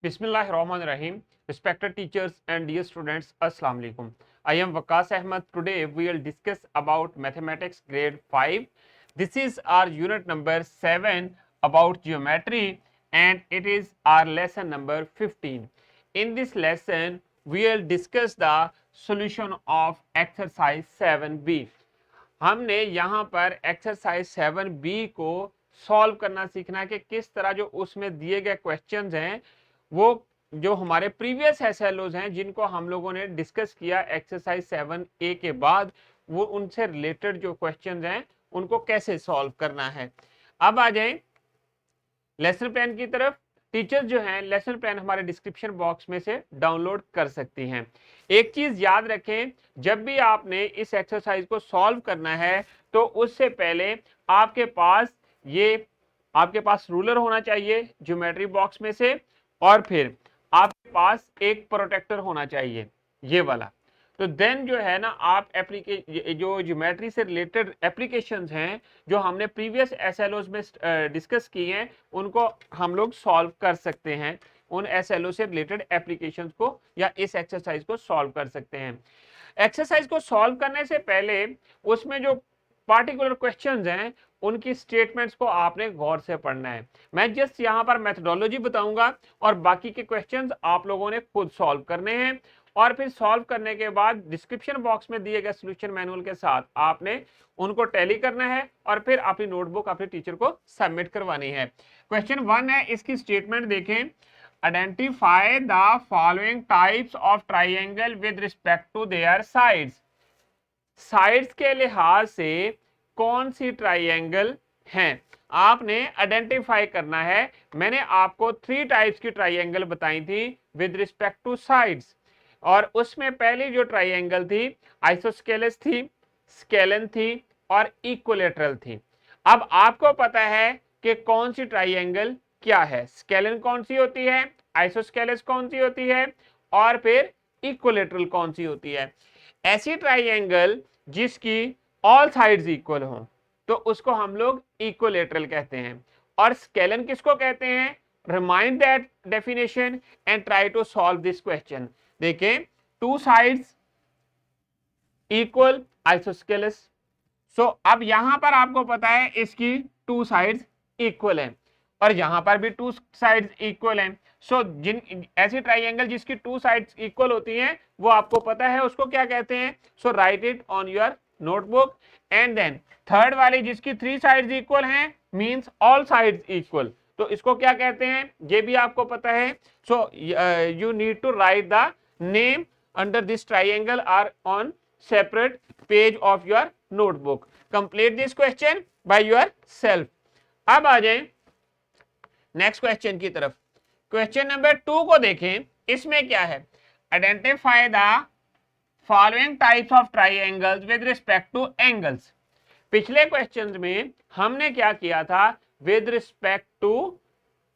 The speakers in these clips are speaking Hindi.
Bismillahirrahmanirrahim. Respected teachers and dear students, Assalamu alaikum. I am Waqas Ahmed. Today we will discuss about mathematics grade 5. This is our unit number 7 about geometry and it is our lesson number 15. In this lesson we will discuss the solution of exercise 7b. हमने यहाँ पर एक्सरसाइज 7b को सॉल्व करना सीखना है कि किस तरह जो उसमें दिए गए क्वेश्चंस हैं वो जो हमारे प्रीवियस एसएलओज हैं जिनको हम लोगों ने डिस्कस किया एक्सरसाइज 7a के बाद, वो उनसे रिलेटेड जो क्वेश्चंस हैं उनको कैसे सॉल्व करना है। अब आ जाएं लेसन प्लान की तरफ। टीचर्स जो हैं लेसन प्लान हमारे डिस्क्रिप्शन बॉक्स में से डाउनलोड कर सकती हैं। एक चीज याद रखें, जब भी आपने इस एक्सरसाइज को सॉल्व करना है तो उससे पहले आपके पास रूलर होना चाहिए ज्योमेट्री बॉक्स में से, और फिर आपके पास एक प्रोटेक्टर होना चाहिए ये वाला। तो देन जो है ना आप जो ज्योमेट्री से रिलेटेड एप्लीकेशंस हैं जो हमने प्रीवियस एसएलओज में डिस्कस की हैं उनको हम लोग सॉल्व कर सकते हैं। उन एसएलओ से रिलेटेड एप्लीकेशंस को या इस एक्सरसाइज को सॉल्व कर सकते हैं। एक्सरसाइज को सॉल्व करने से पहले उसमें जो पार्टिकुलर क्वेश्चंस हैं उनकी स्टेटमेंट्स को आपने गौर से पढ़ना है। मैं जस्ट यहाँ पर मेथडोलॉजी बताऊंगा और बाकी के क्वेश्चंस आप लोगों ने खुद सॉल्व करने हैं, और फिर सॉल्व करने के बाद डिस्क्रिप्शन बॉक्स में दिए गए सॉल्यूशन मैनुअल के साथ आपने उनको टैली करना है और फिर अपनी नोटबुक अपने टीचर को सबमिट करवानी है। क्वेश्चन 1 है, इसकी स्टेटमेंट देखें। Identify the following types of triangle with respect to their sides. Sides के लिहाज से कौन सी ट्राइंगल हैं आपने आइडेंटिफाई करना है। मैंने आपको 3 टाइप्स की ट्राइंगल बताई थी विद रिस्पेक्ट टू साइड्स, और उसमें पहली जो ट्राइंगल थी आइसोस्केलस थी, स्केलन थी और इक्विलेटरल थी। अब आपको पता है कि कौन सी ट्राइंगल क्या है, स्केलन कौन सी होती है, आइसोस्केलस कौन सी होती है और फिर इक्विलेटरल कौन सी होती है। ऐसी ट्राइंगल जिसकी ऑल साइड्स इक्वल हो तो उसको हम लोग इक्विलेटरल कहते हैं। और स्केलन किसको कहते हैं, remind that definition and try to solve this question. देखें, 2 साइड्स इक्वल आइसोस्केलस। सो अब यहां पर आपको पता है इसकी 2 साइड्स इक्वल हैं और यहां पर भी 2 साइड्स इक्वल हैं। सो ऐसी ट्राइंगल जिसकी 2 साइड्स इक्वल होती हैं वो आपको पता है उसको क्या कहते हैं। So write it on your notebook. And then third वाली जिसकी 3 साइड्स इक्वल हैं मींस ऑल साइड्स इक्वल, तो इसको क्या कहते हैं ये भी आपको पता है। So you need to write the name under this triangle or on separate page of your notebook. Complete this question by your self. अब आ जाए नेक्स्ट क्वेश्चन की तरफ। क्वेश्चन नंबर 2 को देखें, इसमें क्या है, identify the following types of triangles with respect two angles. पिछले क्वेश्चन में हमने क्या किया था, with respect two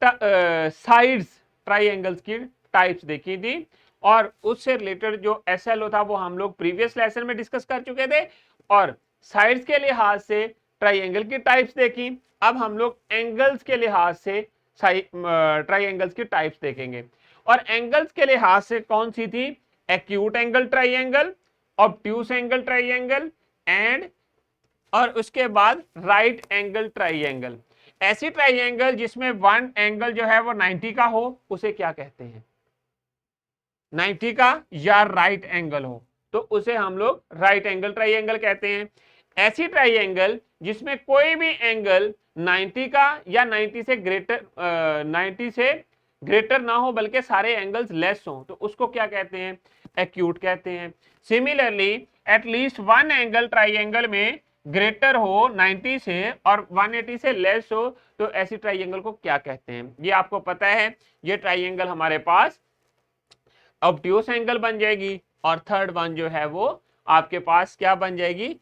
sides triangles की टाइप्स देखी थी और उससे रिलेटेड जो एसएलओ था वो हम लोग प्रीवियस लेसन में डिस्कस कर चुके थे, और साइड्स के लिहाज से ट्राइंगल की टाइप्स देखी। अब हम लोग एंगल्स के लिहाज से ट्राइंगल्स की टाइप्स देखेंगे, और एंगल्स के लिहाज से कौन सी थी, acute angle triangle, obtuse angle triangle and और उसके बाद राइट एंगल ट्राइंगल। ऐसी ट्राइंगल जिसमें वन एंगल जो है वो 90 का हो उसे क्या कहते हैं, 90 का या राइट एंगल हो तो उसे हम लोग राइट एंगल ट्राइंगल कहते हैं। ऐसी ट्राइंगल जिसमें कोई भी एंगल 90 का या 90 से ग्रेटर ना हो बल्कि सारे एंगल्स लेस हो तो उसको क्या कहते हैं, एक्यूट कहते हैं। Similarly at least one angle triangle में ग्रेटर हो 90 से और 180 से लेस हो तो ऐसी ट्राइंगल को क्या कहते हैं, ये आपको पता है। ये ट्राइंगल हमारे पास ऑब्ट्यूस एंगल बन जाएगी, और थर्ड वन जो है वो आपके पास क्या बन जाएगी,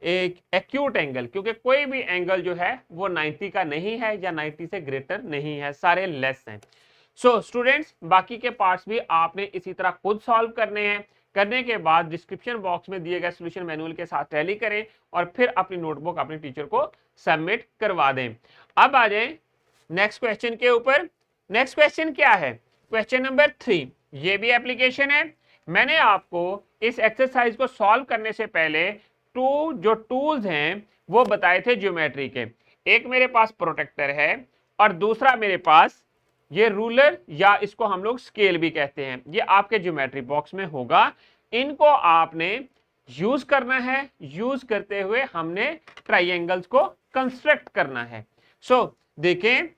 एक एक्यूट एंगल, क्योंकि कोई भी एंगल जो है वो 90 का नहीं है या 90 से ग्रेटर नहीं है, सारे लेस हैं। सो स्टूडेंट्स, बाकी के पार्ट्स भी आपने इसी तरह खुद सॉल्व करने हैं। करने के बाद डिस्क्रिप्शन बॉक्स में दिए गए सॉल्यूशन मैनुअल के साथ टैली करें और फिर अपनी नोटबुक अपने टीचर को सबमिट करवा दें। अब आ जाएं नेक्स्ट क्वेश्चन के ऊपर। नेक्स्ट क्वेश्चन क्या है, क्वेश्चन नंबर 3, ये भी एप्लीकेशन है। मैंने आपको इस एक्सरसाइज को सॉल्व करने से पहले जो टूल्स हैं वो बताए थे ज्योमेट्री के। एक मेरे पास प्रोटेक्टर है और दूसरा मेरे पास ये रूलर या इसको हम लोग स्केल भी कहते हैं, ये आपके ज्योमेट्री बॉक्स में होगा। इनको आपने यूज करना है, यूज करते हुए हमने ट्राइंगल्स को कंस्ट्रक्ट करना है। सो देखें,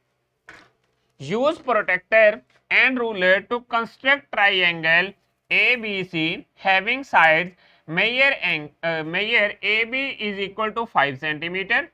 use protector and ruler to construct triangle ABC having sides measure AB is equal to 5 centimetre.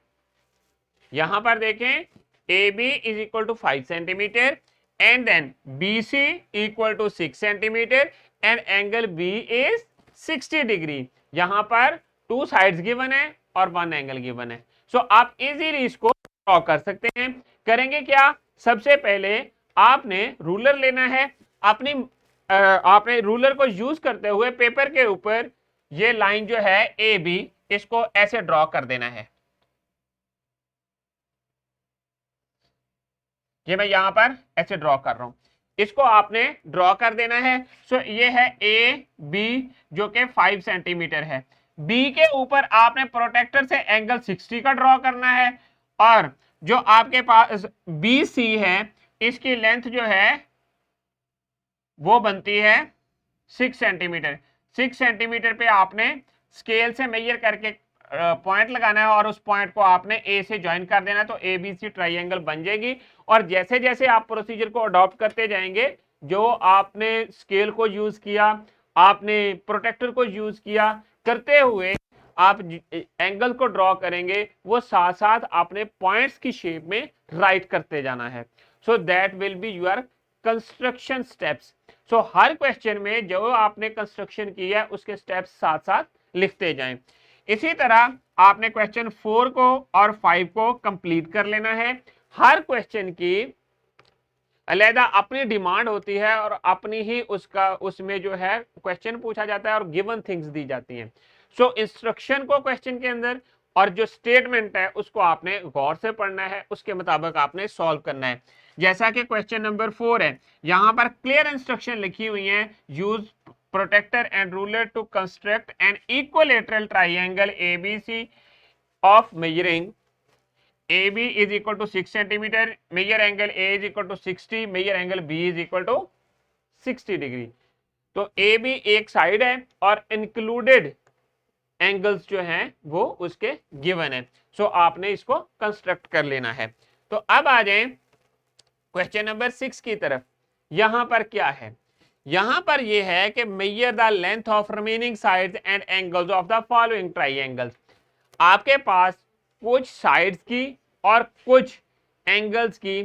यहां पर देखें AB is equal to 5 centimetre and then BC equal to 6 centimetre and angle B is 60 degree. यहां पर 2 साइड्स गिवन है और 1 एंगल गिवन है। सो आप इजीली इसको ड्रॉ कर सकते हैं। करेंगे क्या, सबसे पहले आपने रूलर लेना है, आपने रूलर को यूज करते हुए पेपर के ऊपर ये लाइन जो है ए बी, इसको ऐसे ड्रॉ कर देना है। ये मैं यहां पर ऐसे ड्रॉ कर रहा हूं, इसको आपने ड्रॉ कर देना है। सो ये है ए बी जो कि 5 सेंटीमीटर है। बी के ऊपर आपने प्रोटेक्टर से एंगल 60 का ड्रॉ करना है और जो आपके पास बी सी है इसकी लेंथ जो है वो बनती है 6 सेंटीमीटर। 6 सेंटीमीटर पे आपने स्केल से मेजर करके पॉइंट लगाना है और उस पॉइंट को आपने ए से ज्वाइन कर देना है, तो ए बी सी ट्राइंगल बन जाएगी। और जैसे जैसे आप प्रोसीजर को अडॉप्ट करते जाएंगे, जो आपने स्केल को यूज किया, आपने प्रोटेक्टर को यूज किया, करते हुए आप एंगल को ड्रॉ करेंगे, वो साथ साथ आपने पॉइंट्स की शेप में राइट करते जाना है। So that will be your construction steps. So her question में जो आपने कंस्ट्रक्शन किया है उसके स्टेप्स साथ साथ लिखते जाएं। इसी तरह आपने क्वेश्चन 4 को और 5 को कंप्लीट कर लेना है। हर क्वेश्चन की अलहदा अपनी डिमांड होती है और अपनी ही उसमें जो है क्वेश्चन पूछा जाता है और गिवन थिंग्स दी जाती हैं। सो इंस्ट्रक्शन को क्वेश्चन के अंदर और जो स्टेटमेंट है उसको आपने गौर से पढ़ना है, उसके मुताबिक आपने सॉल्व करना है। जैसा कि क्वेश्चन नंबर 4 है, यहां पर क्लियर इंस्ट्रक्शन लिखी हुई है, use protractor and ruler to construct an equilateral triangle ABC of measuring AB is equal to 6 centimetre, measure angle A is equal to 60, measure angle B is equal to 60 degree. तो AB एक साइड है और इंक्लूडेड एंगल्स जो हैं वो उसके गिवन है। सो आपने इसको कंस्ट्रक्ट कर लेना है। तो अब आ जाएं क्वेश्चन नंबर 6 की तरफ। यहां पर क्या है, यहां पर ये है कि measure the length of remaining sides and angles of the following triangles. आपके पास कुछ साइड्स की और कुछ एंगल्स की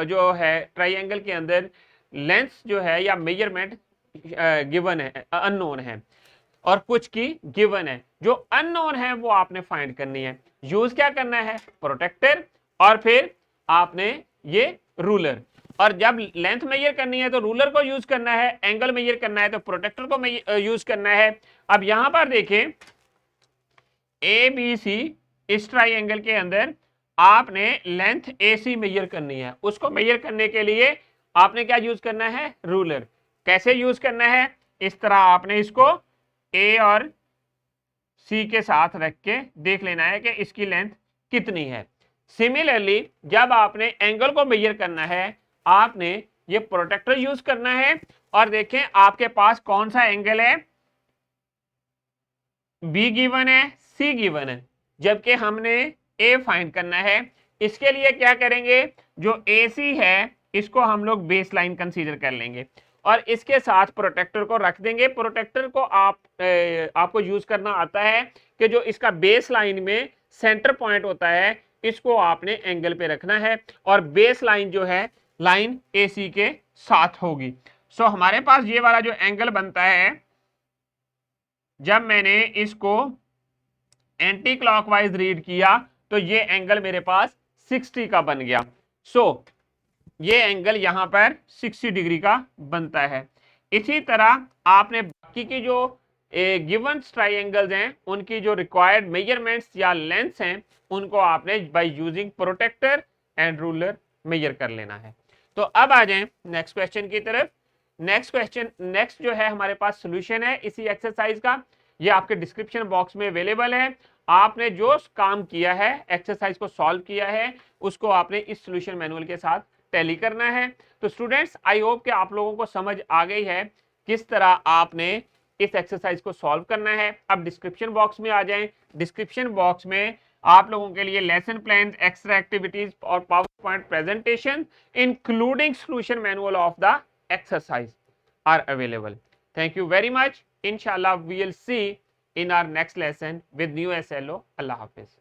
जो है ट्राइंगल के अंदर लेंथ जो है या मेजरमेंट गिवन है, अननोन है, और कुछ की गिवन है। जो अननोन है वो आपने फाइंड करनी है। यूज क्या करना है, प्रोटेक्टर और फिर आपने ये रूलर। और जब लेंथ मेजर करनी है तो रूलर को यूज करना है, एंगल मेजर करना है तो प्रोटेक्टर को यूज करना है। अब यहां पर देखें ए बी सी, इस ट्राइंगल के अंदर आपने लेंथ AC मेजर करनी है। उसको मेजर करने के लिए आपने क्या यूज करना है, रूलर। कैसे यूज करना है, इस तरह आपने इसको A और C के साथ रख के देख लेना है कि इसकी लेंथ कितनी है। सिमिलरली जब आपने एंगल को मेजर करना है, आपने ये प्रोटेक्टर यूज करना है और देखें आपके पास कौन सा एंगल है, B गिवन है, C गिवन है, जबकि हमने A फाइंड करना है। इसके लिए क्या करेंगे, जो AC है इसको हम लोग बेस लाइन कंसीडर कर लेंगे और इसके साथ प्रोटेक्टर को रख देंगे। प्रोटेक्टर को आपको यूज करना आता है कि जो इसका बेस लाइन में सेंटर पॉइंट होता है, इसको आपने एंगल पे रखना है और बेस लाइन जो है लाइन AC के साथ होगी। सो हमारे पास ये वाला जो एंगल बनता है, जब मैंने इसको एंटी क्लॉकवाइज रीड किया तो ये एंगल मेरे पास 60 का बन गया। सो ये एंगल यहां पर 60 डिग्री का बनता है। इसी तरह आपने बाकी की जो गिवन ट्राइंगल्स हैं उनकी जो रिक्वायर्ड मेजरमेंट्स या लेंथ्स हैं उनको आपने by using protractor and ruler measure कर लेना है। तो तो अब आ जाएं नेक्स्ट क्वेश्चन की तरफ। नेक्स्ट जो है हमारे पास सोल्यूशन है इसी एक्सरसाइज का, ये आपके डिस्क्रिप्शन बॉक्स में अवेलेबल है। आपने जो काम किया है, एक्सरसाइज को सॉल्व किया है, उसको आपने इस सोल्यूशन मैनुअल के साथ टैली करना है। तो स्टूडेंट्स, आई होप कि आप लोगों को समझ आ गई है किस तरह आपने इस एक्सरसाइज को सॉल्व करना है। अब डिस्क्रिप्शन बॉक्स में आ जाएं। डिस्क्रिप्शन बॉक्स में आप लोगों के लिए लेसन प्लान, एक्स्ट्रा एक्टिविटीज और power point presentation including solution manual of the exercise are available. Thank you very much. Inshallah, we will see in our next lesson with new SLO. Allah Hafiz.